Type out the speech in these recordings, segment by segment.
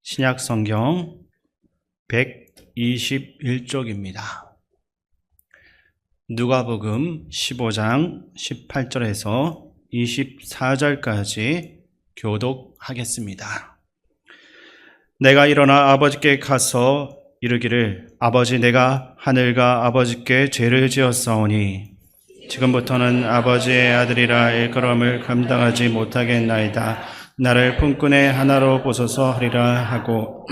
신약 성경 121쪽입니다. 누가복음 15장 18절에서 24절까지 교독하겠습니다. 내가 일어나 아버지께 가서 이르기를 아버지 내가 하늘과 아버지께 죄를 지었사오니 지금부터는 아버지의 아들이라 일컬음을 감당하지 못하겠나이다. 나를 품꾼의 하나로 보소서 하리라 하고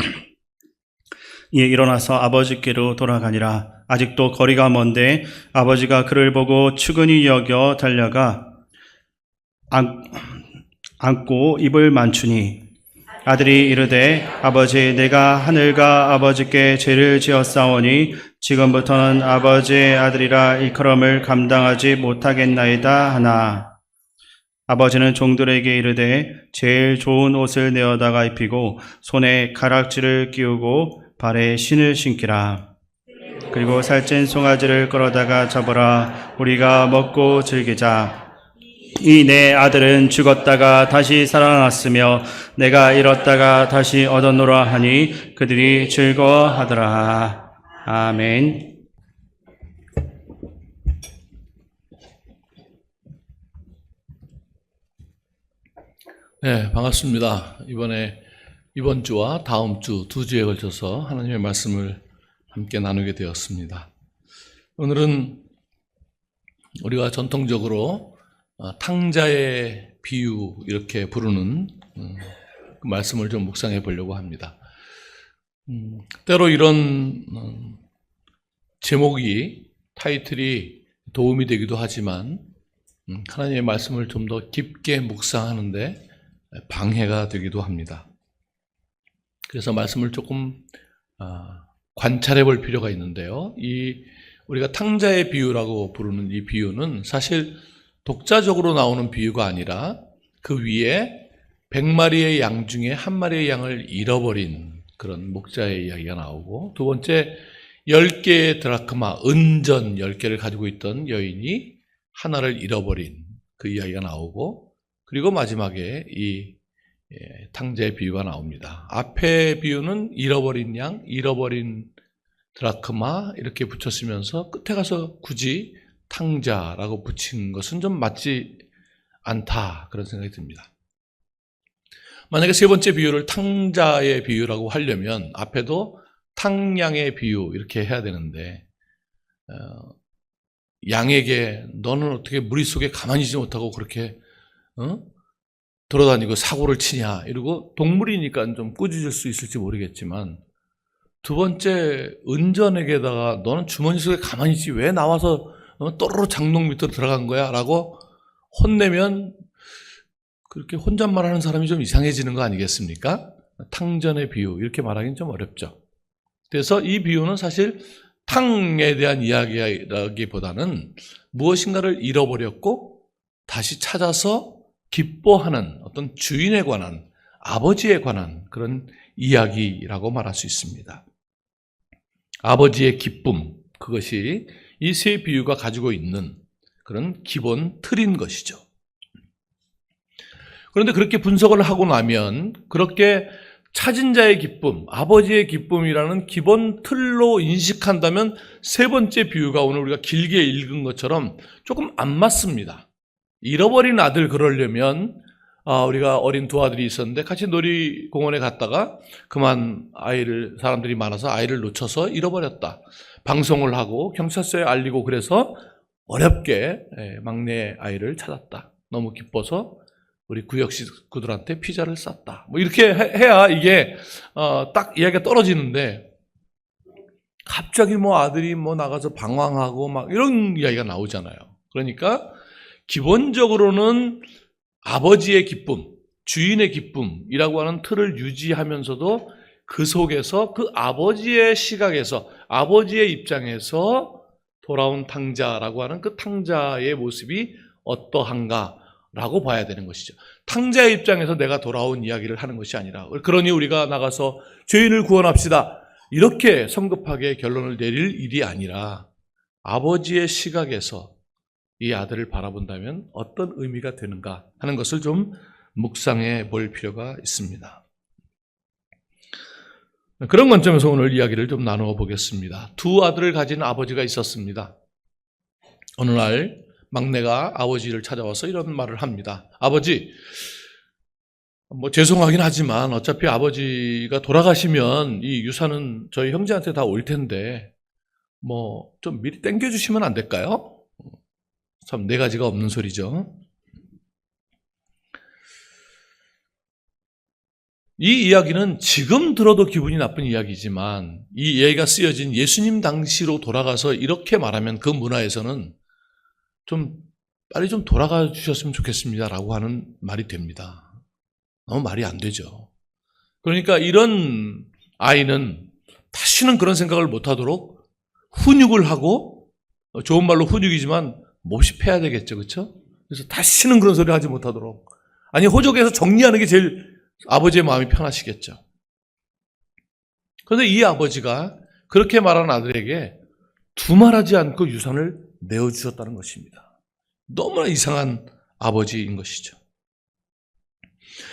이에 일어나서 아버지께로 돌아가니라. 아직도 거리가 먼데 아버지가 그를 보고 측은히 여겨 달려가 안고 입을 맞추니 아들이 이르되 아버지 내가 하늘과 아버지께 죄를 지었사오니 지금부터는 아버지의 아들이라 일컬음을 감당하지 못하겠나이다 하나 아버지는 종들에게 이르되 제일 좋은 옷을 내어다가 입히고 손에 가락지를 끼우고 발에 신을 신기라. 그리고 살찐 송아지를 끌어다가 잡으라. 우리가 먹고 즐기자. 이 내 아들은 죽었다가 다시 살아났으며 내가 잃었다가 다시 얻었노라 하니 그들이 즐거워하더라. 아멘. 네, 반갑습니다. 이번 주와 다음 주 두 주에 걸쳐서 하나님의 말씀을 함께 나누게 되었습니다. 오늘은 우리가 전통적으로 탕자의 비유 이렇게 부르는 그 말씀을 좀 묵상해 보려고 합니다. 때로 이런 제목이 타이틀이 도움이 되기도 하지만 하나님의 말씀을 좀 더 깊게 묵상하는데 방해가 되기도 합니다. 그래서 말씀을 조금 관찰해 볼 필요가 있는데요. 우리가 탕자의 비유라고 부르는 이 비유는 사실 독자적으로 나오는 비유가 아니라 그 위에 100마리의 양 중에 한 마리의 양을 잃어버린 그런 목자의 이야기가 나오고, 두 번째 10개의 드라크마, 은전 10개를 가지고 있던 여인이 하나를 잃어버린 그 이야기가 나오고, 그리고 마지막에 이 탕자의 비유가 나옵니다. 앞의 비유는 잃어버린 양, 잃어버린 드라크마 이렇게 붙였으면서 끝에 가서 굳이 탕자라고 붙인 것은 좀 맞지 않다, 그런 생각이 듭니다. 만약에 세 번째 비유를 탕자의 비유라고 하려면 앞에도 탕양의 비유 이렇게 해야 되는데, 양에게 너는 어떻게 무리 속에 가만히 있지 못하고 그렇게 돌아다니고 사고를 치냐 이러고, 동물이니까 좀 꾸짖을 수 있을지 모르겠지만, 두 번째 은전에게다가 너는 주머니 속에 가만히 있지 왜 나와서 또르르 장롱 밑으로 들어간 거야 라고 혼내면 그렇게 혼잣말하는 사람이 좀 이상해지는 거 아니겠습니까? 탕전의 비유 이렇게 말하기는 좀 어렵죠. 그래서 이 비유는 사실 탕에 대한 이야기라기보다는 무엇인가를 잃어버렸고 다시 찾아서 기뻐하는 어떤 주인에 관한, 아버지에 관한 그런 이야기라고 말할 수 있습니다. 아버지의 기쁨, 그것이 이 세 비유가 가지고 있는 그런 기본 틀인 것이죠. 그런데 그렇게 분석을 하고 나면 그렇게 찾은 자의 기쁨, 아버지의 기쁨이라는 기본 틀로 인식한다면 세 번째 비유가 오늘 우리가 길게 읽은 것처럼 조금 안 맞습니다. 잃어버린 아들 그러려면 우리가 어린 두 아들이 있었는데 같이 놀이공원에 갔다가 그만 사람들이 많아서 아이를 놓쳐서 잃어버렸다. 방송을 하고 경찰서에 알리고 그래서 어렵게 막내 아이를 찾았다. 너무 기뻐서 우리 구역 식구들한테 피자를 쌌다. 뭐 이렇게 해야 이게 딱 이야기가 떨어지는데, 갑자기 아들이 나가서 방황하고 막 이런 이야기가 나오잖아요. 그러니까 기본적으로는 아버지의 기쁨, 주인의 기쁨이라고 하는 틀을 유지하면서도 그 속에서 그 아버지의 시각에서, 아버지의 입장에서 돌아온 탕자라고 하는 그 탕자의 모습이 어떠한가라고 봐야 되는 것이죠. 탕자의 입장에서 내가 돌아온 이야기를 하는 것이 아니라, 그러니 우리가 나가서 죄인을 구원합시다 이렇게 성급하게 결론을 내릴 일이 아니라 아버지의 시각에서 이 아들을 바라본다면 어떤 의미가 되는가 하는 것을 좀 묵상해 볼 필요가 있습니다. 그런 관점에서 오늘 이야기를 좀 나누어 보겠습니다. 두 아들을 가진 아버지가 있었습니다. 어느 날 막내가 아버지를 찾아와서 이런 말을 합니다. 아버지, 죄송하긴 하지만 어차피 아버지가 돌아가시면 이 유산은 저희 형제한테 다 올 텐데 좀 미리 땡겨주시면 안 될까요? 참 네 가지가 없는 소리죠. 이 이야기는 지금 들어도 기분이 나쁜 이야기지만 이 이야기가 쓰여진 예수님 당시로 돌아가서 이렇게 말하면 그 문화에서는 좀 빨리 좀 돌아가 주셨으면 좋겠습니다라고 하는 말이 됩니다. 너무 말이 안 되죠. 그러니까 이런 아이는 다시는 그런 생각을 못하도록 훈육을 하고, 좋은 말로 훈육이지만 몹시 패야 되겠죠, 그렇죠? 그래서 다시는 그런 소리 하지 못하도록, 아니 호적에서 정리하는 게 제일 아버지의 마음이 편하시겠죠. 그런데 이 아버지가 그렇게 말한 아들에게 두말하지 않고 유산을 내어주셨다는 것입니다. 너무나 이상한 아버지인 것이죠.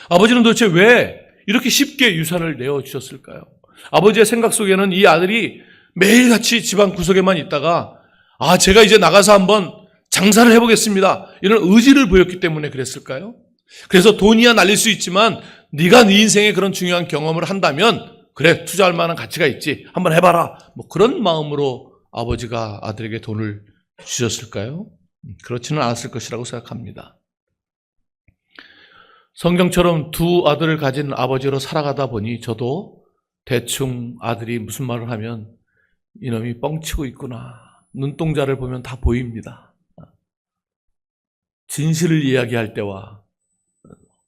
아버지는 도대체 왜 이렇게 쉽게 유산을 내어주셨을까요? 아버지의 생각 속에는 이 아들이 매일같이 집안 구석에만 있다가 제가 이제 나가서 한번 장사를 해보겠습니다, 이런 의지를 보였기 때문에 그랬을까요? 그래서 돈이야 날릴 수 있지만 네가 네 인생에 그런 중요한 경험을 한다면 그래, 투자할 만한 가치가 있지, 한번 해봐라, 그런 마음으로 아버지가 아들에게 돈을 주셨을까요? 그렇지는 않았을 것이라고 생각합니다. 성경처럼 두 아들을 가진 아버지로 살아가다 보니 저도 대충 아들이 무슨 말을 하면 이놈이 뻥치고 있구나, 눈동자를 보면 다 보입니다. 진실을 이야기할 때와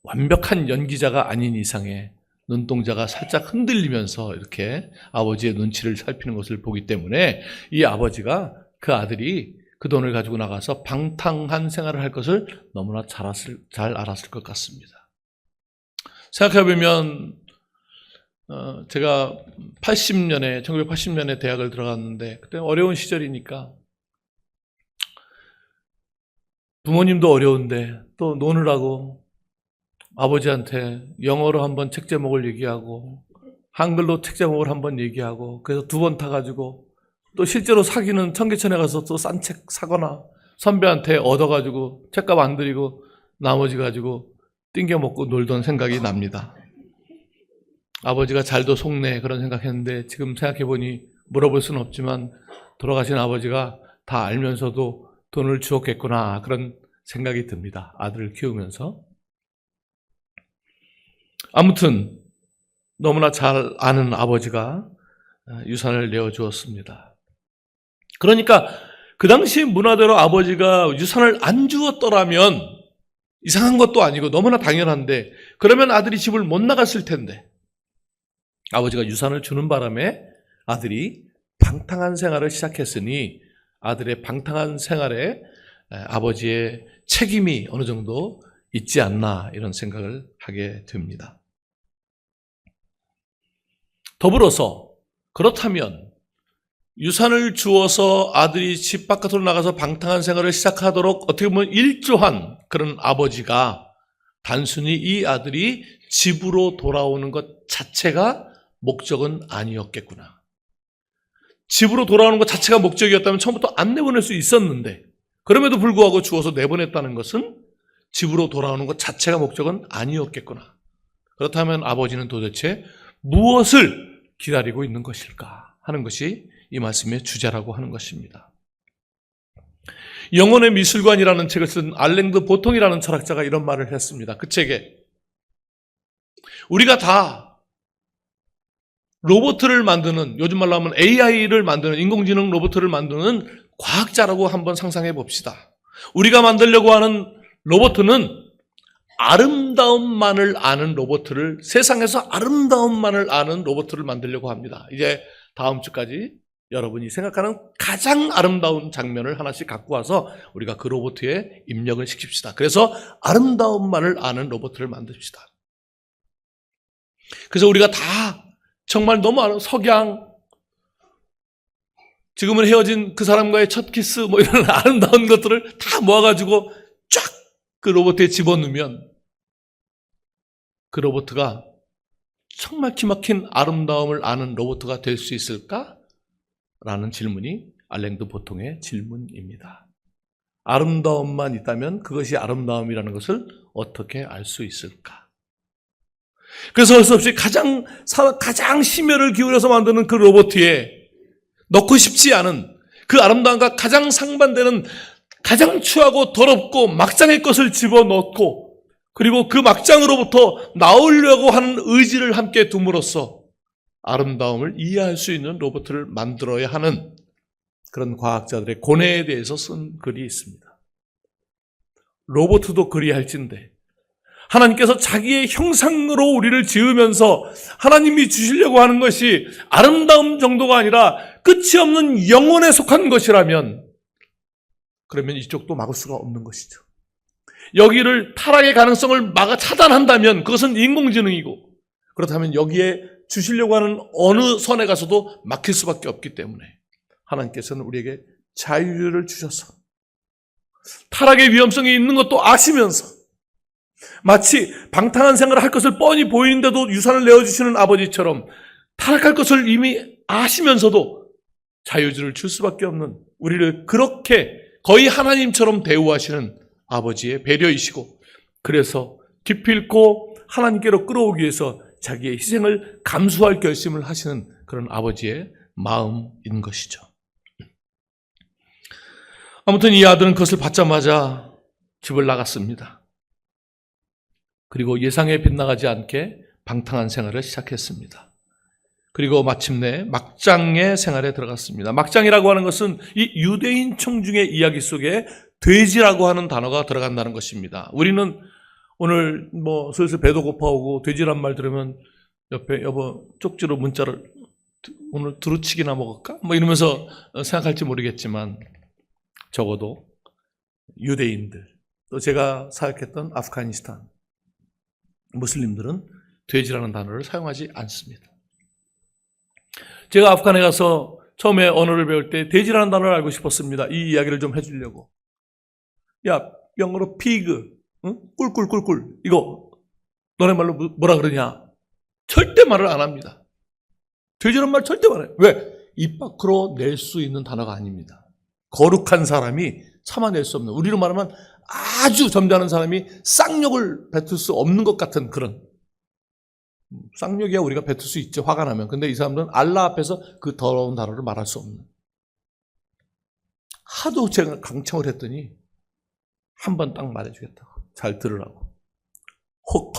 완벽한 연기자가 아닌 이상의 눈동자가 살짝 흔들리면서 이렇게 아버지의 눈치를 살피는 것을 보기 때문에 이 아버지가 그 아들이 그 돈을 가지고 나가서 방탕한 생활을 할 것을 너무나 잘 알았을 것 같습니다. 생각해보면 제가 1980년에 대학을 들어갔는데 그때 어려운 시절이니까 부모님도 어려운데 또 노느라고 아버지한테 영어로 한번 책 제목을 얘기하고 한글로 책 제목을 한번 얘기하고 그래서 2번 타가지고 또 실제로 사기는 청계천에 가서 또 싼 책 사거나 선배한테 얻어가지고 책값 안 드리고 나머지 가지고 띵겨 먹고 놀던 생각이 납니다. 아버지가 잘도 속네 그런 생각했는데 지금 생각해보니 물어볼 수는 없지만 돌아가신 아버지가 다 알면서도 돈을 주었겠구나 그런 생각이 듭니다. 아들을 키우면서. 아무튼 너무나 잘 아는 아버지가 유산을 내어주었습니다. 그러니까 그 당시 문화대로 아버지가 유산을 안 주었더라면 이상한 것도 아니고 너무나 당연한데 그러면 아들이 집을 못 나갔을 텐데 아버지가 유산을 주는 바람에 아들이 방탕한 생활을 시작했으니 아들의 방탕한 생활에 아버지의 책임이 어느 정도 있지 않나 이런 생각을 하게 됩니다. 더불어서 그렇다면 유산을 주어서 아들이 집 바깥으로 나가서 방탕한 생활을 시작하도록 어떻게 보면 일조한 그런 아버지가 단순히 이 아들이 집으로 돌아오는 것 자체가 목적은 아니었겠구나. 집으로 돌아오는 것 자체가 목적이었다면 처음부터 안 내보낼 수 있었는데 그럼에도 불구하고 주어서 내보냈다는 것은 집으로 돌아오는 것 자체가 목적은 아니었겠구나. 그렇다면 아버지는 도대체 무엇을 기다리고 있는 것일까 하는 것이 이 말씀의 주제라고 하는 것입니다. 영혼의 미술관이라는 책을 쓴 알랭드 보통이라는 철학자가 이런 말을 했습니다. 그 책에 우리가 다 로봇을 만드는, 요즘 말로 하면 AI를 만드는, 인공지능 로봇을 만드는 과학자라고 한번 상상해 봅시다. 우리가 만들려고 하는 로봇은 아름다움만을 아는 로봇을, 세상에서 아름다움만을 아는 로봇을 만들려고 합니다. 이제 다음 주까지 여러분이 생각하는 가장 아름다운 장면을 하나씩 갖고 와서 우리가 그 로봇에 입력을 시킵시다. 그래서 아름다움만을 아는 로봇을 만듭시다. 그래서 우리가 다 정말 너무 석양, 지금은 헤어진 그 사람과의 첫 키스 이런 아름다운 것들을 다 모아가지고 쫙 그 로봇에 집어넣으면 그 로봇가 정말 기막힌 아름다움을 아는 로봇가 될 수 있을까? 라는 질문이 알랭드 보통의 질문입니다. 아름다움만 있다면 그것이 아름다움이라는 것을 어떻게 알 수 있을까? 그래서 할 수 없이 가장 심혈을 기울여서 만드는 그 로봇에 넣고 싶지 않은 그 아름다움과 가장 상반되는 가장 추하고 더럽고 막장의 것을 집어넣고 그리고 그 막장으로부터 나오려고 하는 의지를 함께 둠으로써 아름다움을 이해할 수 있는 로봇을 만들어야 하는 그런 과학자들의 고뇌에 대해서 쓴 글이 있습니다. 로봇도 그리할진대 하나님께서 자기의 형상으로 우리를 지으면서 하나님이 주시려고 하는 것이 아름다움 정도가 아니라 끝이 없는 영혼에 속한 것이라면 그러면 이쪽도 막을 수가 없는 것이죠. 여기를 타락의 가능성을 막아 차단한다면 그것은 인공지능이고 그렇다면 여기에 주시려고 하는 어느 선에 가서도 막힐 수밖에 없기 때문에 하나님께서는 우리에게 자유를 주셔서 타락의 위험성이 있는 것도 아시면서 마치 방탕한 생활을 할 것을 뻔히 보이는데도 유산을 내어주시는 아버지처럼 타락할 것을 이미 아시면서도 자유를 줄 수밖에 없는 우리를 그렇게 거의 하나님처럼 대우하시는 아버지의 배려이시고 그래서 기필코 하나님께로 끌어오기 위해서 자기의 희생을 감수할 결심을 하시는 그런 아버지의 마음인 것이죠. 아무튼 이 아들은 그것을 받자마자 집을 나갔습니다. 그리고 예상에 빗나가지 않게 방탕한 생활을 시작했습니다. 그리고 마침내 막장의 생활에 들어갔습니다. 막장이라고 하는 것은 이 유대인 청중의 이야기 속에 돼지라고 하는 단어가 들어간다는 것입니다. 우리는 오늘 슬슬 배도 고파오고 돼지란 말 들으면 옆에 여보 쪽지로 문자를 오늘 두루치기나 먹을까? 이러면서 생각할지 모르겠지만 적어도 유대인들 또 제가 사역했던 아프가니스탄 무슬림들은 돼지라는 단어를 사용하지 않습니다. 제가 아프간에 가서 처음에 언어를 배울 때 돼지라는 단어를 알고 싶었습니다. 이 이야기를 좀 해주려고. 야, 영어로 피그, 응? 꿀꿀꿀꿀 이거 너네 말로 뭐라 그러냐? 절대 말을 안 합니다. 돼지라는 말 절대 안 해요. 왜? 입 밖으로 낼 수 있는 단어가 아닙니다. 거룩한 사람이 참아낼 수 없는, 우리로 말하면 아주 점잖은 사람이 쌍욕을 뱉을 수 없는 것 같은 그런, 쌍욕이야 우리가 뱉을 수 있죠, 화가 나면. 근데 이 사람들은 알라 앞에서 그 더러운 단어를 말할 수 없는. 하도 제가 강청을 했더니 한 번 딱 말해주겠다고, 잘 들으라고. 혹,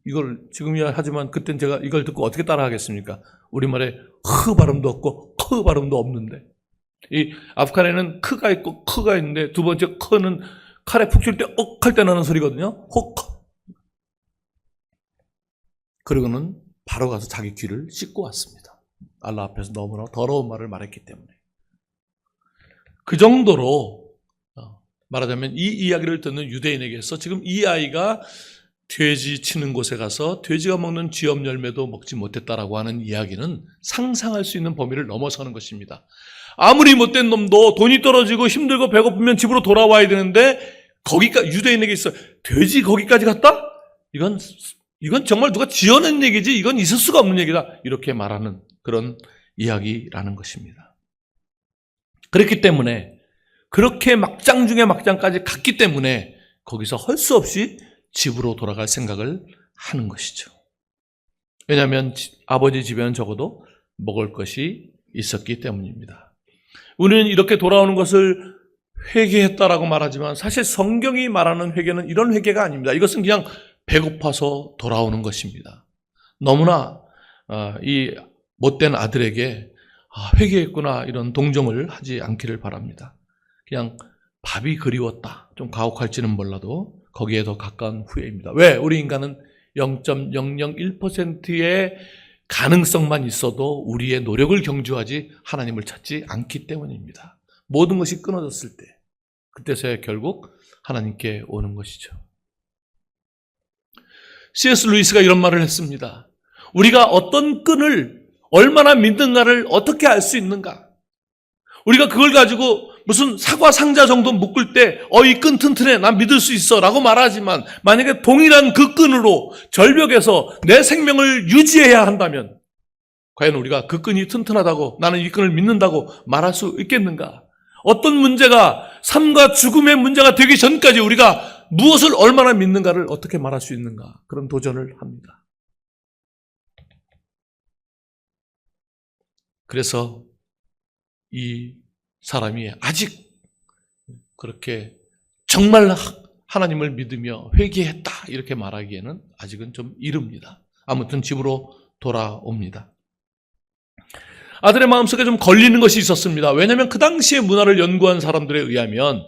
이걸 지금이야 하지만 그땐 제가 이걸 듣고 어떻게 따라 하겠습니까? 우리말에 흐 발음도 없고 커 발음도 없는데, 이 아프간에는 크가 있고 커가 있는데 두 번째 커는 칼에 푹 칠 때 억 할 때 나는 소리거든요. 혹. 그러고는 바로 가서 자기 귀를 씻고 왔습니다. 알라 앞에서 너무나 더러운 말을 말했기 때문에. 그 정도로 말하자면 이 이야기를 듣는 유대인에게서 지금 이 아이가 돼지 치는 곳에 가서 돼지가 먹는 쥐업 열매도 먹지 못했다라고 하는 이야기는 상상할 수 있는 범위를 넘어서는 것입니다. 아무리 못된 놈도 돈이 떨어지고 힘들고 배고프면 집으로 돌아와야 되는데 거기까지, 유대인에게 있어 돼지 거기까지 갔다? 이건 정말 누가 지어낸 얘기지, 이건 있을 수가 없는 얘기다, 이렇게 말하는 그런 이야기라는 것입니다. 그렇기 때문에 그렇게 막장 중에 막장까지 갔기 때문에 거기서 할 수 없이 집으로 돌아갈 생각을 하는 것이죠. 왜냐하면 아버지 집에는 적어도 먹을 것이 있었기 때문입니다. 우리는 이렇게 돌아오는 것을 회개했다라고 말하지만 사실 성경이 말하는 회개는 이런 회개가 아닙니다. 이것은 그냥 배고파서 돌아오는 것입니다. 너무나 이 못된 아들에게 회개했구나 이런 동정을 하지 않기를 바랍니다. 그냥 밥이 그리웠다, 좀 가혹할지는 몰라도 거기에 더 가까운 후회입니다. 왜? 우리 인간은 0.001%의 가능성만 있어도 우리의 노력을 경주하지 하나님을 찾지 않기 때문입니다. 모든 것이 끊어졌을 때, 그때서야 결국 하나님께 오는 것이죠. C.S. 루이스가 이런 말을 했습니다. 우리가 어떤 끈을 얼마나 믿는가를 어떻게 알 수 있는가? 우리가 그걸 가지고 무슨 사과 상자 정도 묶을 때 이 끈 튼튼해 난 믿을 수 있어 라고 말하지만 만약에 동일한 그 끈으로 절벽에서 내 생명을 유지해야 한다면 과연 우리가 그 끈이 튼튼하다고 나는 이 끈을 믿는다고 말할 수 있겠는가? 어떤 문제가 삶과 죽음의 문제가 되기 전까지 우리가 무엇을 얼마나 믿는가를 어떻게 말할 수 있는가? 그런 도전을 합니다. 그래서 이 사람이 아직 그렇게 정말 하나님을 믿으며 회개했다 이렇게 말하기에는 아직은 좀 이릅니다. 아무튼 집으로 돌아옵니다. 아들의 마음속에 좀 걸리는 것이 있었습니다. 왜냐하면 그 당시의 문화를 연구한 사람들에 의하면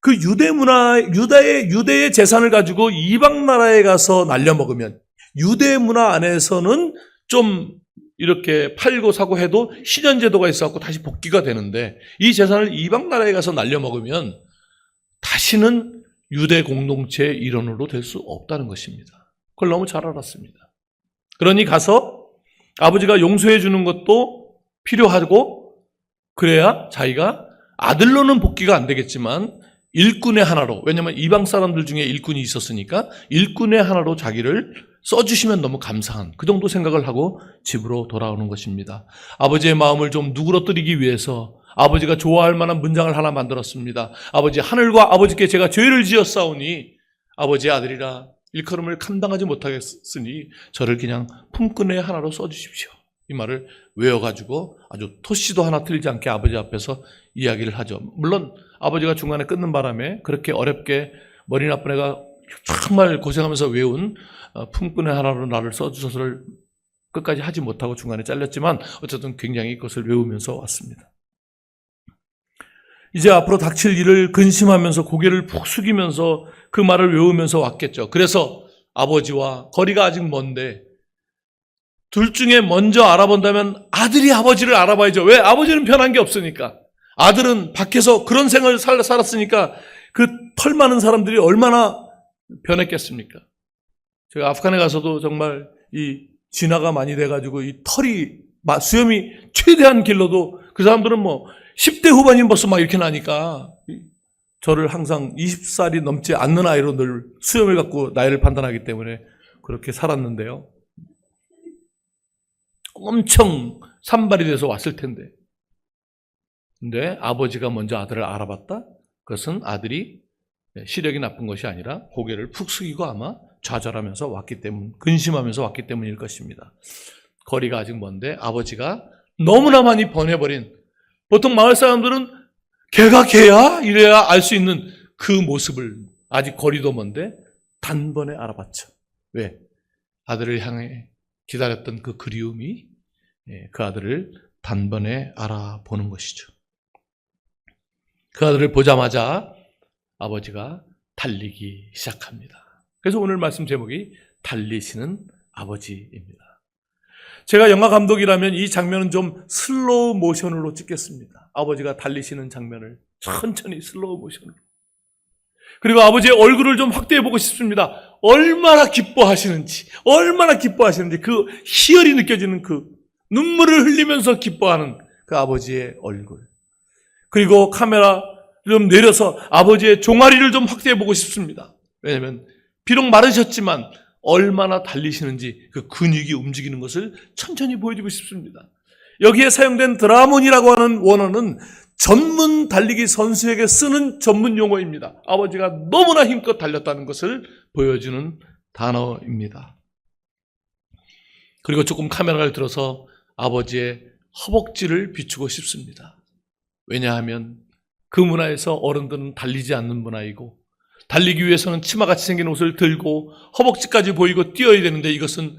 그 유대의 재산을 가지고 이방 나라에 가서 날려먹으면 유대 문화 안에서는 좀 이렇게 팔고 사고 해도 신현제도가 있어갖고 다시 복귀가 되는데 이 재산을 이방 나라에 가서 날려먹으면 다시는 유대 공동체의 일원으로 될 수 없다는 것입니다. 그걸 너무 잘 알았습니다. 그러니 가서 아버지가 용서해 주는 것도 필요하고 그래야 자기가 아들로는 복귀가 안 되겠지만 일꾼의 하나로, 왜냐하면 이방 사람들 중에 일꾼이 있었으니까 일꾼의 하나로 자기를 써주시면 너무 감사한 그 정도 생각을 하고 집으로 돌아오는 것입니다. 아버지의 마음을 좀 누그러뜨리기 위해서 아버지가 좋아할 만한 문장을 하나 만들었습니다. 아버지, 하늘과 아버지께 제가 죄를 지었사오니 아버지의 아들이라 일컬음을 감당하지 못하겠으니 저를 그냥 품꾼의 하나로 써주십시오. 이 말을 외워가지고 아주 토시도 하나 틀리지 않게 아버지 앞에서 이야기를 하죠. 물론 아버지가 중간에 끊는 바람에 그렇게 어렵게 머리 나쁜 애가 정말 고생하면서 외운 품꾼의 하나로 나를 써주셔서를 끝까지 하지 못하고 중간에 잘렸지만 어쨌든 굉장히 그것을 외우면서 왔습니다. 이제 앞으로 닥칠 일을 근심하면서 고개를 푹 숙이면서 그 말을 외우면서 왔겠죠. 그래서 아버지와 거리가 아직 먼데 둘 중에 먼저 알아본다면 아들이 아버지를 알아봐야죠. 왜? 아버지는 변한 게 없으니까. 아들은 밖에서 그런 생을 살았으니까 그 털 많은 사람들이 얼마나 변했겠습니까? 제가 아프간에 가서도 정말 이 진화가 많이 돼가지고 이 털이 수염이 최대한 길러도 그 사람들은 뭐 10대 후반인 벌써 막 이렇게 나니까 저를 항상 20살이 넘지 않는 아이로 늘 수염을 갖고 나이를 판단하기 때문에 그렇게 살았는데요. 엄청 산발이 돼서 왔을 텐데. 근데 아버지가 먼저 아들을 알아봤다? 그것은 아들이 시력이 나쁜 것이 아니라 고개를 푹 숙이고 아마 좌절하면서 왔기 때문, 근심하면서 왔기 때문일 것입니다. 거리가 아직 먼데 아버지가 너무나 많이 변해버린, 보통 마을 사람들은 걔가 걔야? 이래야 알 수 있는 그 모습을 아직 거리도 먼데 단번에 알아봤죠. 왜? 아들을 향해 기다렸던 그 그리움이 그 아들을 단번에 알아보는 것이죠. 그 아들을 보자마자 아버지가 달리기 시작합니다. 그래서 오늘 말씀 제목이 달리시는 아버지입니다. 제가 영화 감독이라면 이 장면은 좀 슬로우 모션으로 찍겠습니다. 아버지가 달리시는 장면을 천천히 슬로우 모션으로. 그리고 아버지의 얼굴을 좀 확대해 보고 싶습니다. 얼마나 기뻐하시는지 그 희열이 느껴지는 그 눈물을 흘리면서 기뻐하는 그 아버지의 얼굴. 그리고 카메라 좀 내려서 아버지의 종아리를 좀 확대해 보고 싶습니다. 왜냐하면 비록 마르셨지만 얼마나 달리시는지 그 근육이 움직이는 것을 천천히 보여주고 싶습니다. 여기에 사용된 드라몬이라고 하는 원어는 전문 달리기 선수에게 쓰는 전문 용어입니다. 아버지가 너무나 힘껏 달렸다는 것을 보여주는 단어입니다. 그리고 조금 카메라를 들어서 아버지의 허벅지를 비추고 싶습니다. 왜냐하면 그 문화에서 어른들은 달리지 않는 문화이고 달리기 위해서는 치마같이 생긴 옷을 들고 허벅지까지 보이고 뛰어야 되는데 이것은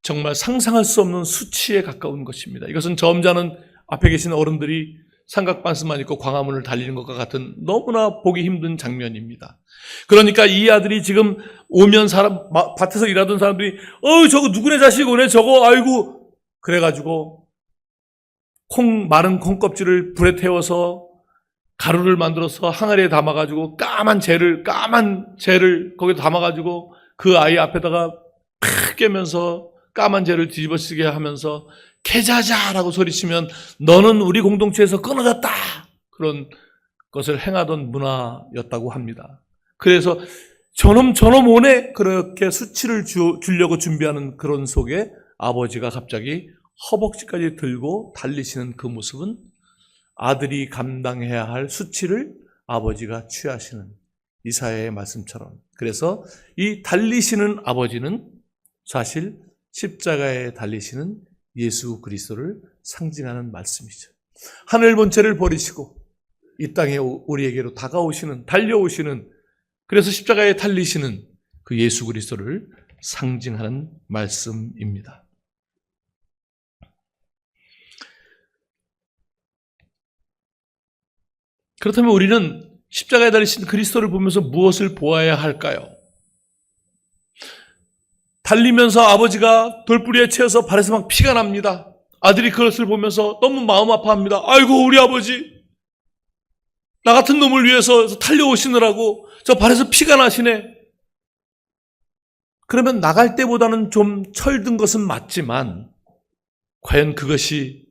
정말 상상할 수 없는 수치에 가까운 것입니다. 이것은 점잖은 앞에 계신 어른들이 삼각반스만 입고 광화문을 달리는 것과 같은 너무나 보기 힘든 장면입니다. 그러니까 이 아들이 지금 오면 밭에서 일하던 사람들이 저거 누구네 자식 오네 저거 아이고 그래가지고 마른 콩껍질을 불에 태워서 가루를 만들어서 항아리에 담아가지고 까만 젤을 거기다 담아가지고 그 아이 앞에다가 팍 깨면서 까만 젤을 뒤집어쓰게 하면서 캐자자라고 소리치면 너는 우리 공동체에서 끊어졌다. 그런 것을 행하던 문화였다고 합니다. 그래서 저놈 오네 그렇게 수치를 주려고 준비하는 그런 속에 아버지가 갑자기 허벅지까지 들고 달리시는 그 모습은 아들이 감당해야 할 수치를 아버지가 취하시는 이사야의 말씀처럼, 그래서 이 달리시는 아버지는 사실 십자가에 달리시는 예수 그리스도를 상징하는 말씀이죠. 하늘 본체를 버리시고 이 땅에 우리에게로 다가오시는, 달려오시는, 그래서 십자가에 달리시는 그 예수 그리스도를 상징하는 말씀입니다. 그렇다면 우리는 십자가에 달리신 그리스도를 보면서 무엇을 보아야 할까요? 달리면서 아버지가 돌부리에 채여서 발에서 막 피가 납니다. 아들이 그것을 보면서 너무 마음 아파합니다. 아이고 우리 아버지, 나 같은 놈을 위해서 달려오시느라고 저 발에서 피가 나시네. 그러면 나갈 때보다는 좀 철든 것은 맞지만 과연 그것이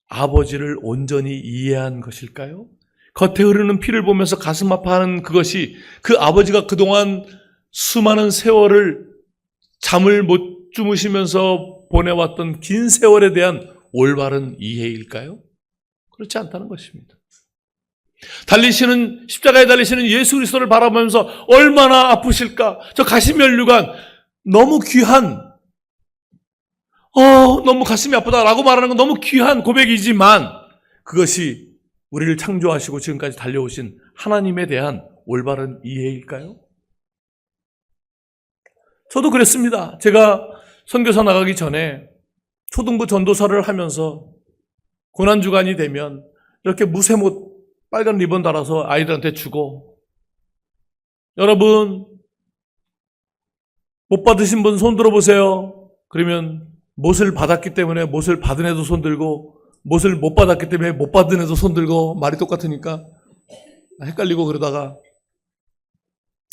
아버지를 온전히 이해한 것일까요? 겉에 흐르는 피를 보면서 가슴 아파하는 그것이 그 아버지가 그동안 수많은 세월을 잠을 못 주무시면서 보내왔던 긴 세월에 대한 올바른 이해일까요? 그렇지 않다는 것입니다. 달리시는, 십자가에 달리시는 예수 그리스도를 바라보면서 얼마나 아프실까? 저 가시면류관 너무 귀한, 너무 가슴이 아프다라고 말하는 건 너무 귀한 고백이지만 그것이 우리를 창조하시고 지금까지 달려오신 하나님에 대한 올바른 이해일까요? 저도 그랬습니다. 제가 선교사 나가기 전에 초등부 전도사를 하면서 고난주간이 되면 이렇게 무쇠못 빨간 리본 달아서 아이들한테 주고, 여러분 못 받으신 분 손 들어보세요. 그러면 못을 받았기 때문에 못을 받은 애도 손 들고, 못을 못 받았기 때문에 못 받은 애도 손 들고, 말이 똑같으니까 헷갈리고, 그러다가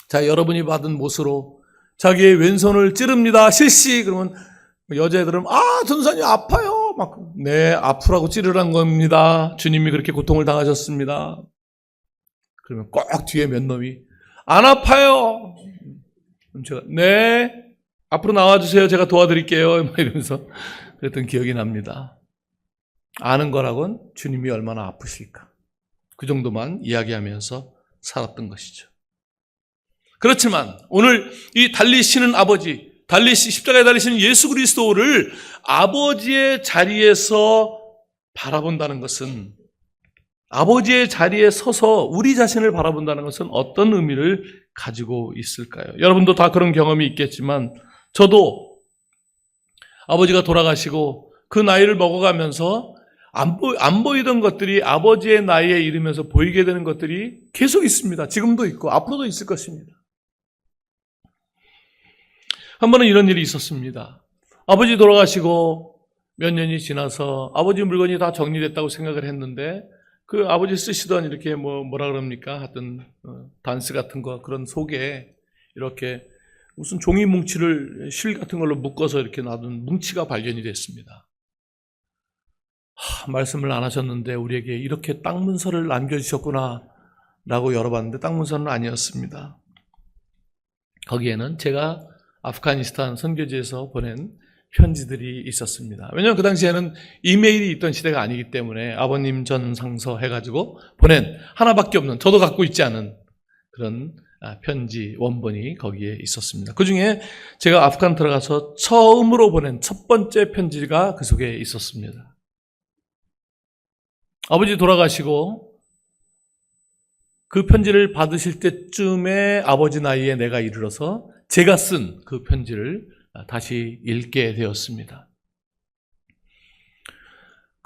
자, 여러분이 받은 못으로 자기의 왼손을 찌릅니다. 실시. 그러면 여자애들은 전사님 아파요. 막, 네, 아프라고 찌르란 겁니다. 주님이 그렇게 고통을 당하셨습니다. 그러면 꼭 뒤에 몇 놈이 안 아파요. 그럼 제가 네, 앞으로 나와주세요. 제가 도와드릴게요. 막 이러면서 그랬던 기억이 납니다. 아는 거라곤 주님이 얼마나 아프실까. 그 정도만 이야기하면서 살았던 것이죠. 그렇지만 오늘 이 달리시는 아버지, 십자가에 달리시는 예수 그리스도를 아버지의 자리에서 바라본다는 것은, 아버지의 자리에 서서 우리 자신을 바라본다는 것은 어떤 의미를 가지고 있을까요? 여러분도 다 그런 경험이 있겠지만 저도 아버지가 돌아가시고 그 나이를 먹어가면서 안 보이던 것들이 아버지의 나이에 이르면서 보이게 되는 것들이 계속 있습니다. 지금도 있고 앞으로도 있을 것입니다. 한 번은 이런 일이 있었습니다. 아버지 돌아가시고 몇 년이 지나서 아버지 물건이 다 정리됐다고 생각을 했는데 그 아버지 쓰시던 이렇게 뭐라 그럽니까? 하여튼 단스 같은 거, 그런 속에 이렇게 무슨 종이 뭉치를 실 같은 걸로 묶어서 이렇게 놔둔 뭉치가 발견이 됐습니다. 말씀을 안 하셨는데 우리에게 이렇게 땅 문서를 남겨주셨구나 라고 열어봤는데 땅 문서는 아니었습니다. 거기에는 제가 아프가니스탄 선교지에서 보낸 편지들이 있었습니다. 왜냐하면 그 당시에는 이메일이 있던 시대가 아니기 때문에 아버님 전상서 해가지고 보낸 하나밖에 없는, 저도 갖고 있지 않은 그런 편지 원본이 거기에 있었습니다. 그 중에 제가 아프간 들어가서 처음으로 보낸 첫 번째 편지가 그 속에 있었습니다. 아버지 돌아가시고 그 편지를 받으실 때쯤에 아버지 나이에 내가 이르러서 제가 쓴 그 편지를 다시 읽게 되었습니다.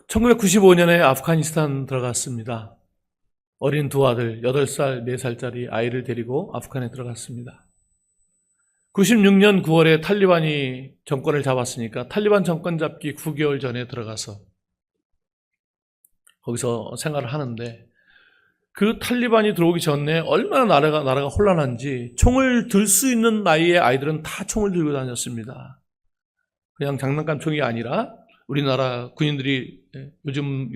1995년에 아프가니스탄 들어갔습니다. 어린 두 아들, 8살, 4살짜리 아이를 데리고 아프간에 들어갔습니다. 96년 9월에 탈리반이 정권을 잡았으니까 탈리반 정권 잡기 9개월 전에 들어가서 거기서 생활을 하는데, 그 탈리반이 들어오기 전에 얼마나 나라가 혼란한지 총을 들 수 있는 나이의 아이들은 다 총을 들고 다녔습니다. 그냥 장난감 총이 아니라 우리나라 군인들이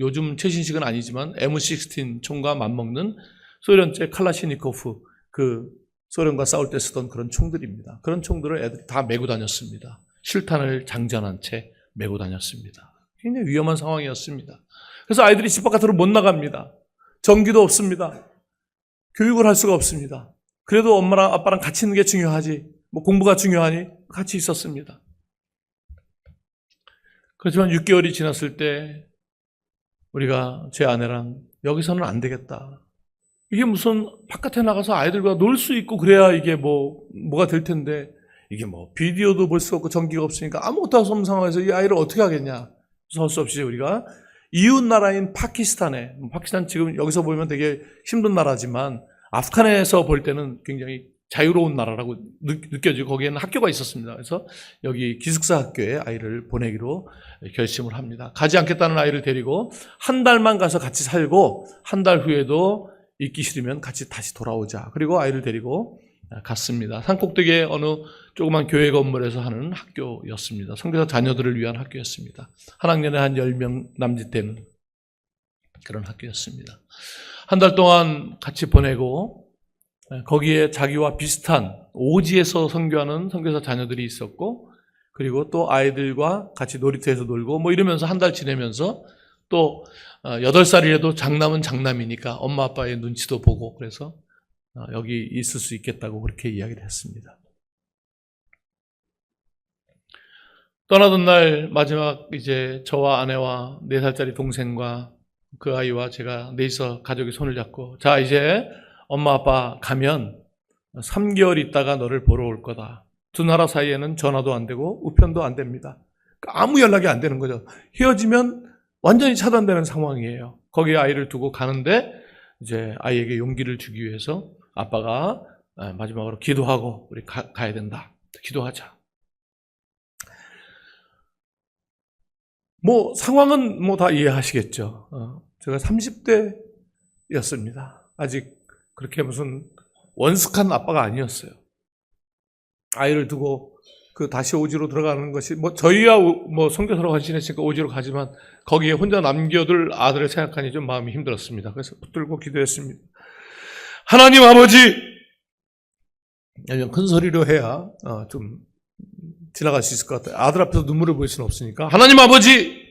요즘 최신식은 아니지만 M16 총과 맞먹는 소련제 칼라시니코프, 그 소련과 싸울 때 쓰던 그런 총들입니다. 그런 총들을 애들이 다 메고 다녔습니다. 실탄을 장전한 채 메고 다녔습니다. 굉장히 위험한 상황이었습니다. 그래서 아이들이 집 바깥으로 못 나갑니다. 전기도 없습니다. 교육을 할 수가 없습니다. 그래도 엄마랑 아빠랑 같이 있는 게 중요하지, 뭐 공부가 중요하니 같이 있었습니다. 그렇지만 6개월이 지났을 때 우리가 제 아내랑 여기서는 안 되겠다. 이게 무슨 바깥에 나가서 아이들과 놀 수 있고 그래야 이게 뭐가 될 텐데, 이게 뭐 비디오도 볼 수 없고 전기가 없으니까 아무것도 할 수 없는 상황에서 이 아이를 어떻게 하겠냐. 그래서 할 수 없이 우리가 이웃 나라인 파키스탄에, 파키스탄 지금 여기서 보면 되게 힘든 나라지만 아프간에서 볼 때는 굉장히 자유로운 나라라고 느껴지고 거기에는 학교가 있었습니다. 그래서 여기 기숙사 학교에 아이를 보내기로 결심을 합니다. 가지 않겠다는 아이를 데리고 한 달만 가서 같이 살고 한 달 후에도 있기 싫으면 같이 다시 돌아오자. 그리고 아이를 데리고 갔습니다. 산꼭대기에 어느 조그만 교회 건물에서 하는 학교였습니다. 선교사 자녀들을 위한 학교였습니다. 한 학년에 한 10명 남짓 되는 그런 학교였습니다. 한 달 동안 같이 보내고 거기에 자기와 비슷한 오지에서 선교하는 선교사 자녀들이 있었고, 그리고 또 아이들과 같이 놀이터에서 놀고 뭐 이러면서 한 달 지내면서 또 8살이라도 장남은 장남이니까 엄마 아빠의 눈치도 보고, 그래서 여기 있을 수 있겠다고 그렇게 이야기를 했습니다. 떠나던 날 마지막 이제 저와 아내와 4살짜리 동생과 그 아이와 제가 넷이서 가족이 손을 잡고, 자 이제 엄마 아빠 가면 3개월 있다가 너를 보러 올 거다. 두 나라 사이에는 전화도 안 되고 우편도 안 됩니다. 아무 연락이 안 되는 거죠. 헤어지면 완전히 차단되는 상황이에요. 거기에 아이를 두고 가는데 이제 아이에게 용기를 주기 위해서 아빠가 마지막으로 기도하고 우리 가야 된다. 기도하자. 뭐 상황은 뭐 다 이해하시겠죠. 제가 30대였습니다. 아직 그렇게 무슨 원숙한 아빠가 아니었어요. 아이를 두고 그 다시 오지로 들어가는 것이 뭐 저희야 뭐 선교사로 헌신했으니까 오지로 가지만 거기에 혼자 남겨둘 아들을 생각하니 좀 마음이 힘들었습니다. 그래서 붙들고 기도했습니다. 하나님 아버지, 큰 소리로 해야 좀 지나갈 수 있을 것 같아요. 아들 앞에서 눈물을 보일 수는 없으니까. 하나님 아버지,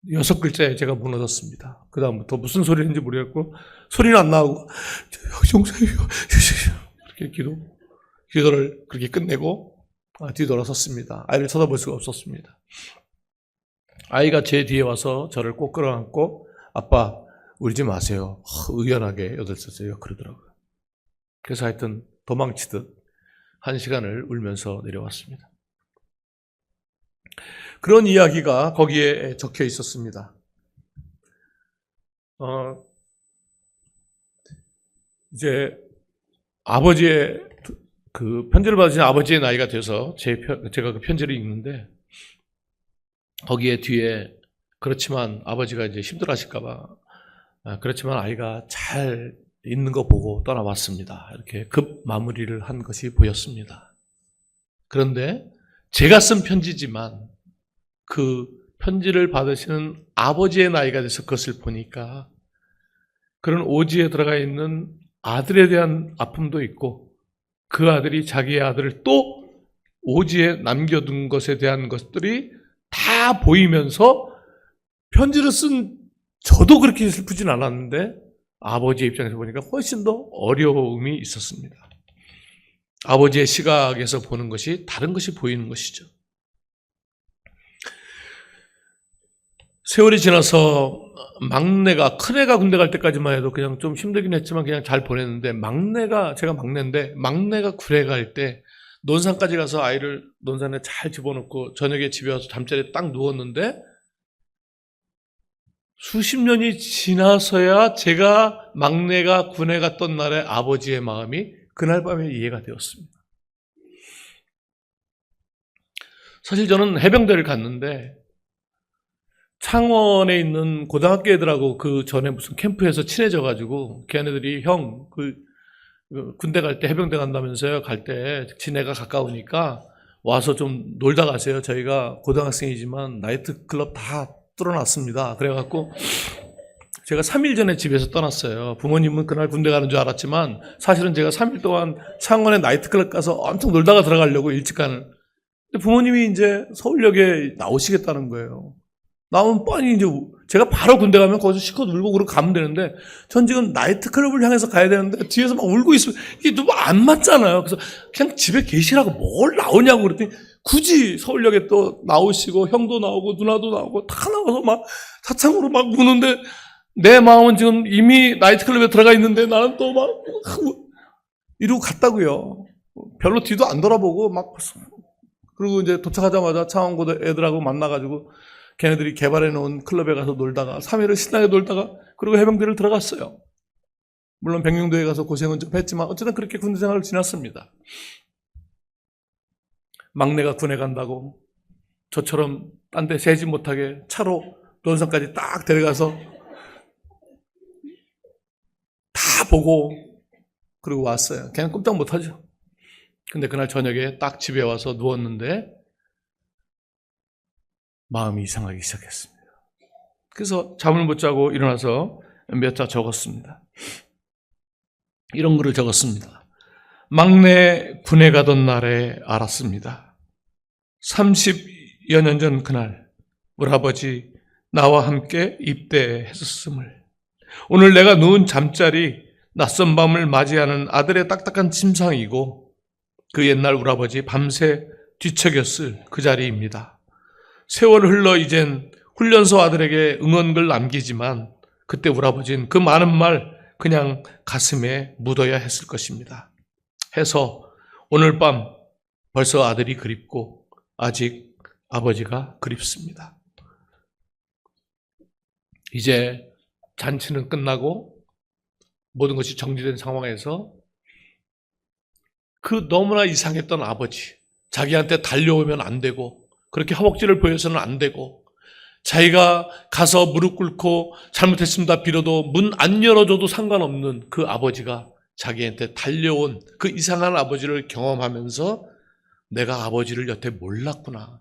6글자에 제가 무너졌습니다. 그 다음부터 무슨 소리 했는지 모르겠고 소리는 안 나오고 용서해요 이렇게 기도를 그렇게 끝내고 뒤돌아섰습니다. 아이를 쳐다볼 수가 없었습니다. 아이가 제 뒤에 와서 저를 꼭 끌어안고 아빠 울지 마세요. 의연하게 8살짜리가 그러더라고요. 그래서 하여튼 도망치듯 1시간을 울면서 내려왔습니다. 그런 이야기가 거기에 적혀 있었습니다. 이제 아버지의 그 편지를 받으신 아버지의 나이가 돼서 제가 그 편지를 읽는데 거기에 뒤에 그렇지만 아버지가 이제 힘들어하실까봐 그렇지만 아이가 잘 있는 거 보고 떠나왔습니다. 이렇게 급 마무리를 한 것이 보였습니다. 그런데 제가 쓴 편지지만 그 편지를 받으시는 아버지의 나이가 돼서 그것을 보니까 그런 오지에 들어가 있는 아들에 대한 아픔도 있고 그 아들이 자기의 아들을 또 오지에 남겨둔 것에 대한 것들이 다 보이면서 편지를 쓴 저도 그렇게 슬프진 않았는데 아버지의 입장에서 보니까 훨씬 더 어려움이 있었습니다. 아버지의 시각에서 보는 것이 다른 것이 보이는 것이죠. 세월이 지나서 막내가, 큰애가 군대 갈 때까지만 해도 그냥 좀 힘들긴 했지만 그냥 잘 보냈는데 제가 막내인데 막내가 군에 갈 때 논산까지 가서 아이를 논산에 잘 집어넣고 저녁에 집에 와서 잠자리에 딱 누웠는데 수십 년이 지나서야 제가 막내가 군에 갔던 날의 아버지의 마음이 그날 밤에 이해가 되었습니다. 사실 저는 해병대를 갔는데 창원에 있는 고등학교 애들하고 그 전에 무슨 캠프에서 친해져가지고 걔네들이 형, 군대 갈 때 해병대 간다면서요. 갈 때 지네가 가까우니까 와서 좀 놀다 가세요. 저희가 고등학생이지만 나이트클럽 다 뚫어놨습니다. 그래갖고 제가 3일 전에 집에서 떠났어요. 부모님은 그날 군대 가는 줄 알았지만 사실은 제가 3일 동안 창원에 나이트클럽 가서 엄청 놀다가 들어가려고 일찍 가는. 근데 부모님이 이제 서울역에 나오시겠다는 거예요. 나오면 뻔히 이제 제가 바로 군대 가면 거기서 실컷 울고 그러고 가면 되는데 전 지금 나이트클럽을 향해서 가야 되는데 뒤에서 막 울고 있으면 이게 너무 안 맞잖아요. 그래서 그냥 집에 계시라고 뭘 나오냐고 그랬더니 굳이 서울역에 또 나오시고 형도 나오고 누나도 나오고 다 나와서 막 차창으로 막 우는데 내 마음은 지금 이미 나이트클럽에 들어가 있는데 나는 또 막 이러고 갔다고요. 별로 뒤도 안 돌아보고 막 그리고 이제 도착하자마자 창원고대 애들하고 만나가지고 걔네들이 개발해 놓은 클럽에 가서 놀다가 3일을 신나게 놀다가 그리고 해병대를 들어갔어요. 물론 백령도에 가서 고생은 좀 했지만 어쨌든 그렇게 군대 생활을 지났습니다. 막내가 군에 간다고 저처럼 딴 데 세지 못하게 차로 논산까지 딱 데려가서 다 보고 그리고 왔어요. 그냥 꼼짝 못하죠. 근데 그날 저녁에 딱 집에 와서 누웠는데 마음이 이상하기 시작했습니다. 그래서 잠을 못 자고 일어나서 몇 자 적었습니다. 이런 글을 적었습니다. 막내 군에 가던 날에 알았습니다. 30여 년 전 그날 우리 아버지 나와 함께 입대했었음을. 오늘 내가 누운 잠자리 낯선 밤을 맞이하는 아들의 딱딱한 침상이고 그 옛날 우리 아버지 밤새 뒤척였을 그 자리입니다. 세월 흘러 이젠 훈련소 아들에게 응원글 남기지만 그때 우리 아버지는 그 많은 말 그냥 가슴에 묻어야 했을 것입니다. 해서 오늘 밤 벌써 아들이 그립고 아직 아버지가 그립습니다. 이제 잔치는 끝나고 모든 것이 정리된 상황에서 그 너무나 이상했던 아버지, 자기한테 달려오면 안 되고 그렇게 허벅지를 보여서는 안 되고 자기가 가서 무릎 꿇고 잘못했습니다 빌어도 문 안 열어줘도 상관없는 그 아버지가 자기한테 달려온 그 이상한 아버지를 경험하면서 내가 아버지를 여태 몰랐구나.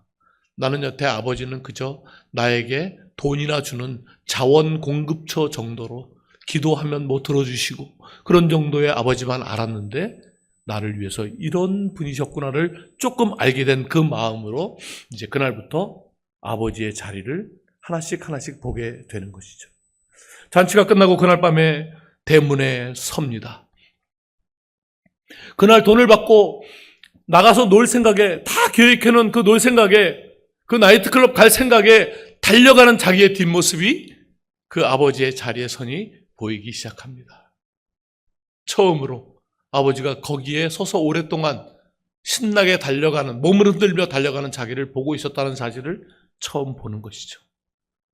나는 여태 아버지는 그저 나에게 돈이나 주는 자원공급처 정도로 기도하면 뭐 들어주시고 그런 정도의 아버지만 알았는데 나를 위해서 이런 분이셨구나를 조금 알게 된 그 마음으로 이제 그날부터 아버지의 자리를 하나씩 하나씩 보게 되는 것이죠. 잔치가 끝나고 그날 밤에 대문에 섭니다. 그날 돈을 받고 나가서 놀 생각에 다 계획해놓은 그 놀 생각에 그 나이트클럽 갈 생각에 달려가는 자기의 뒷모습이 그 아버지의 자리에 서니 보이기 시작합니다. 처음으로 아버지가 거기에 서서 오랫동안 신나게 달려가는, 몸을 흔들며 달려가는 자기를 보고 있었다는 사실을 처음 보는 것이죠.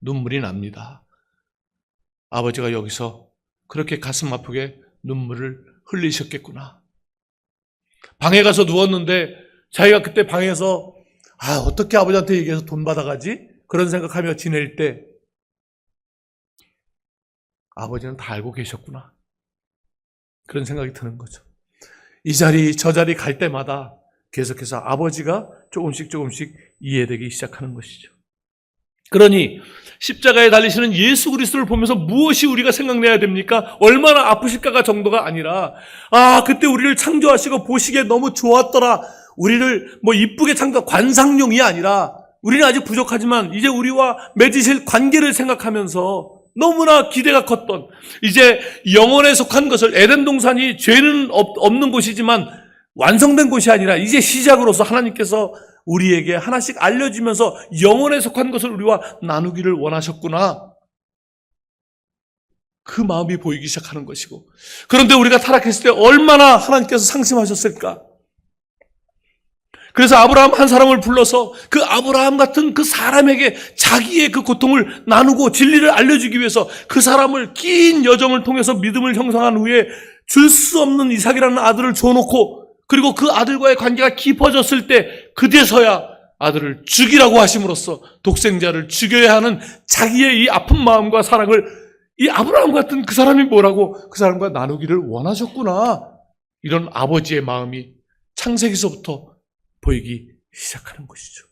눈물이 납니다. 아버지가 여기서 그렇게 가슴 아프게 눈물을 흘리셨겠구나. 방에 가서 누웠는데 자기가 그때 방에서 어떻게 아버지한테 얘기해서 돈 받아가지? 그런 생각하며 지낼 때 아버지는 다 알고 계셨구나. 그런 생각이 드는 거죠. 이 자리 저 자리 갈 때마다 계속해서 아버지가 조금씩 이해되기 시작하는 것이죠. 그러니 십자가에 달리시는 예수 그리스도를 보면서 무엇이 우리가 생각내야 됩니까? 얼마나 아프실까가 정도가 아니라 그때 우리를 창조하시고 보시기에 너무 좋았더라. 우리를 이쁘게 창조 관상용이 아니라 우리는 아직 부족하지만 이제 우리와 맺으실 관계를 생각하면서 너무나 기대가 컸던 이제 영혼에 속한 것을 에덴 동산이 죄는 없는 곳이지만 완성된 곳이 아니라 이제 시작으로서 하나님께서 우리에게 하나씩 알려주면서 영혼에 속한 것을 우리와 나누기를 원하셨구나. 그 마음이 보이기 시작하는 것이고 그런데 우리가 타락했을 때 얼마나 하나님께서 상심하셨을까. 그래서 아브라함 한 사람을 불러서 그 아브라함 같은 그 사람에게 자기의 그 고통을 나누고 진리를 알려주기 위해서 그 사람을 긴 여정을 통해서 믿음을 형성한 후에 줄 수 없는 이삭이라는 아들을 줘놓고 그리고 그 아들과의 관계가 깊어졌을 때 그제서야 아들을 죽이라고 하심으로써 독생자를 죽여야 하는 자기의 이 아픈 마음과 사랑을 이 아브라함 같은 그 사람이 뭐라고 그 사람과 나누기를 원하셨구나. 이런 아버지의 마음이 창세기서부터 보이기 시작하는 것이죠.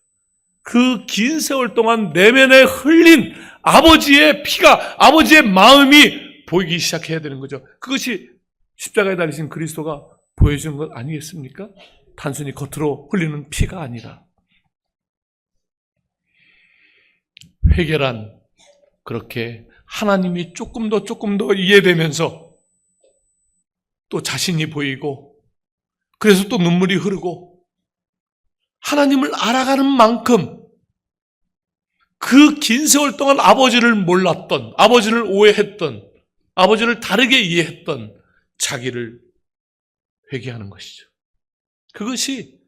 그 긴 세월 동안 내면에 흘린 아버지의 피가, 아버지의 마음이 보이기 시작해야 되는 거죠. 그것이 십자가에 달리신 그리스도가 보여주는 것 아니겠습니까? 단순히 겉으로 흘리는 피가 아니라. 회개란 그렇게 하나님이 조금 더 이해되면서 또 자신이 보이고, 그래서 또 눈물이 흐르고, 하나님을 알아가는 만큼 그 긴 세월 동안 아버지를 몰랐던, 아버지를 오해했던, 아버지를 다르게 이해했던 자기를 회개하는 것이죠. 그것이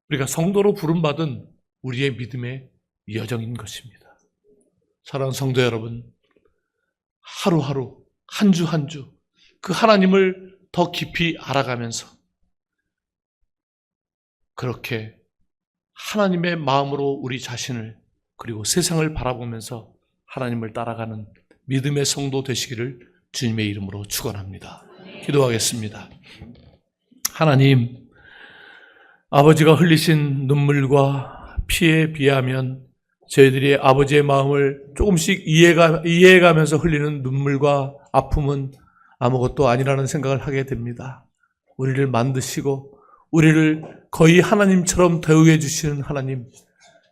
우리가 성도로 부름받은 우리의 믿음의 여정인 것입니다. 사랑하는 성도 여러분, 하루하루, 한 주 한 주 그 하나님을 더 깊이 알아가면서 그렇게 하나님의 마음으로 우리 자신을 그리고 세상을 바라보면서 하나님을 따라가는 믿음의 성도 되시기를 주님의 이름으로 축원합니다. 기도하겠습니다. 하나님, 아버지가 흘리신 눈물과 피에 비하면 저희들이 아버지의 마음을 조금씩 이해해가면서 흘리는 눈물과 아픔은 아무것도 아니라는 생각을 하게 됩니다. 우리를 만드시고 우리를 거의 하나님처럼 대우해 주시는 하나님,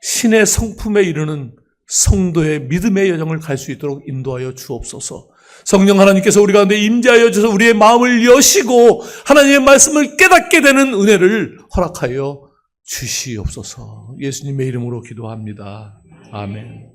신의 성품에 이르는 성도의 믿음의 여정을 갈 수 있도록 인도하여 주옵소서. 성령 하나님께서 우리 가운데 임재하여 주셔서 우리의 마음을 여시고 하나님의 말씀을 깨닫게 되는 은혜를 허락하여 주시옵소서. 예수님의 이름으로 기도합니다. 아멘.